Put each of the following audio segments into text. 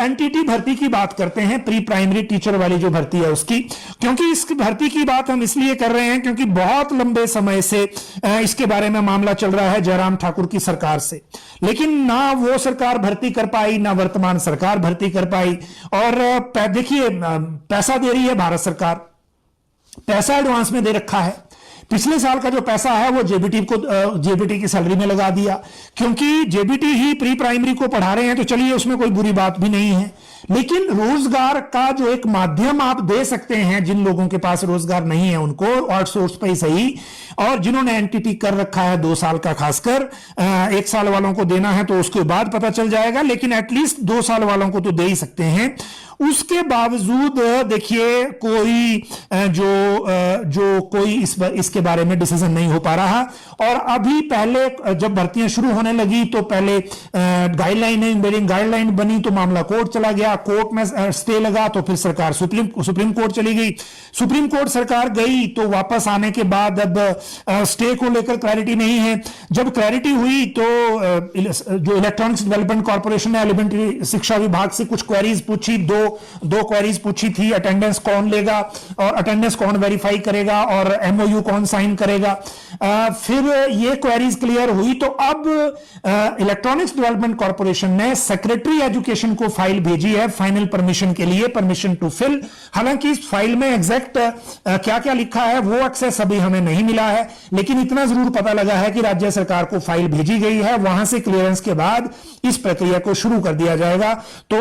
Entity भर्ती की बात करते हैं, प्री प्राइमरी टीचर वाली जो भर्ती है उसकी, क्योंकि इस भर्ती की बात हम इसलिए कर रहे हैं क्योंकि बहुत लंबे समय से इसके बारे में मामला चल रहा है जयराम ठाकुर की सरकार से, लेकिन ना वो सरकार भर्ती कर पाई, ना वर्तमान सरकार भर्ती कर पाई। और देखिए, पैसा दे रही है भारत सरकार, पैसा एडवांस में दे रखा है। पिछले साल का जो पैसा है वो जेबीटी की सैलरी में लगा दिया, क्योंकि जेबीटी ही प्री प्राइमरी को पढ़ा रहे हैं, तो चलिए उसमें कोई बुरी बात भी नहीं है। लेकिन रोजगार का जो एक माध्यम आप दे सकते हैं जिन लोगों के पास रोजगार नहीं है उनको, आउटसोर्स पे ही सही, और जिन्होंने एनटीटी कर रखा है 2 साल का, खासकर 1 साल वालों को देना है तो उसके बाद पता चल जाएगा, लेकिन एटलीस्ट 2 साल वालों को तो दे ही सकते हैं। उसके बावजूद देखिए कोई कोई इसके बारे में डिसीजन नहीं हो पा रहा। और अभी पहले जब भर्तियां शुरू होने लगी तो पहले गाइडलाइन बनी तो मामला कोर्ट चला गया, कोर्ट में स्टे लगा तो फिर सरकार सुप्रीम कोर्ट चली गई, सुप्रीम कोर्ट सरकार गई तो वापस आने के बाद अब स्टे को लेकर क्लैरिटी नहीं है। जब क्लैरिटी हुई तो जो इलेक्ट्रॉनिक्स डेवलपमेंट कॉर्पोरेशन ने एलिमेंट्री शिक्षा विभाग से कुछ क्वेरीज पूछी, दो क्वेरीज पूछी थी, अटेंडेंस कौन लेगा और अटेंडेंस कौन वेरीफाई करेगा और एमओयू कौन साइन करेगा। फिर ये क्वेरीज क्लियर हुई तो अब इलेक्ट्रॉनिक्स डेवलपमेंट कॉर्पोरेशन ने सेक्रेटरी एजुकेशन को फाइल भेजी है फाइनल परमिशन के लिए, परमिशन टू फिल। हालांकि इस फाइल में एग्जैक्ट क्या क्या लिखा है वो एक्सेस अभी हमें नहीं मिला है, लेकिन इतना जरूर पता लगा है कि राज्य सरकार को फाइल भेजी गई है, वहां से क्लियरेंस के बाद इस प्रक्रिया को शुरू कर दिया जाएगा। तो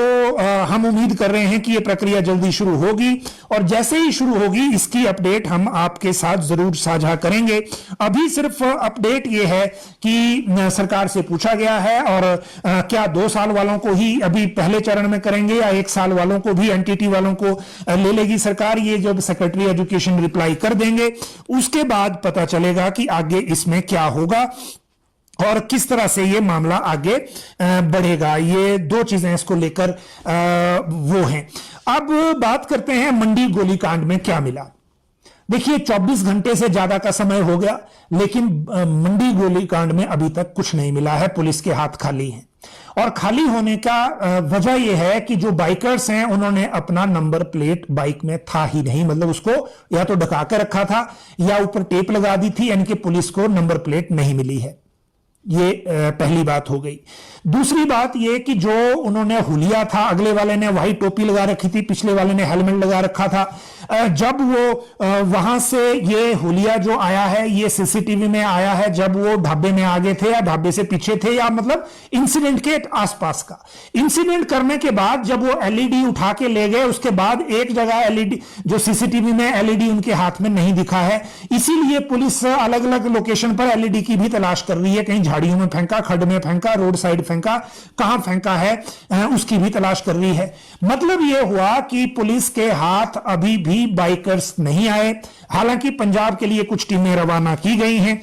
हम उम्मीद कर रहे हैं कि यह प्रक्रिया जल्दी शुरू होगी, और जैसे ही शुरू होगी इसकी अपडेट हम आपके साथ जरूर साझा करेंगे। अभी सिर्फ अपडेट यह है कि सरकार से पूछा गया है, और क्या 2 साल वालों को ही अभी पहले चरण में करेंगे या 1 साल वालों को भी, एनटीटी वालों को ले लेगी सरकार। ये जब सेक्रेटरी एजुकेशन रिप्लाई कर देंगे उसके बाद पता चलेगा कि आगे इसमें क्या होगा और किस तरह से ये मामला आगे बढ़ेगा। ये 2 चीजें इसको लेकर वो हैं। अब बात करते हैं मंडी गोलीकांड में क्या मिला। देखिए 24 घंटे से ज्यादा का समय हो गया, लेकिन मंडी गोलीकांड में अभी तक कुछ नहीं मिला है, पुलिस के हाथ खाली हैं। और खाली होने का वजह यह है कि जो बाइकर्स हैं उन्होंने अपना नंबर प्लेट बाइक में था ही नहीं, मतलब उसको या तो ढका कर रखा था या ऊपर टेप लगा दी थी, यानी कि पुलिस को नंबर प्लेट नहीं मिली है। ये पहली बात हो गई। दूसरी बात ये कि जो उन्होंने हुलिया था, अगले वाले ने व्हाइट टोपी लगा रखी थी, पिछले वाले ने हेलमेट लगा रखा था। जब वो वहां से ये हुलिया जो आया है ये सीसीटीवी में आया है जब वो ढाबे में आगे थे या ढाबे से पीछे थे, या मतलब इंसिडेंट के आसपास का। इंसिडेंट करने के बाद जब वो एलईडी उठा के ले गए, उसके बाद एक जगह एलईडी जो सीसीटीवी में एलईडी उनके हाथ में नहीं दिखा है, इसीलिए पुलिस अलग अलग लोकेशन पर एलईडी की भी तलाश कर रही है। कहीं झाड़ियों में फेंका, खड्ड में फेंका, रोड साइड फेंका, कहां फेंका है उसकी भी तलाश कर रही है। मतलब यह हुआ कि पुलिस के हाथ अभी भी बाइकर्स नहीं आए। हालांकि पंजाब के लिए कुछ टीमें रवाना की गई हैं।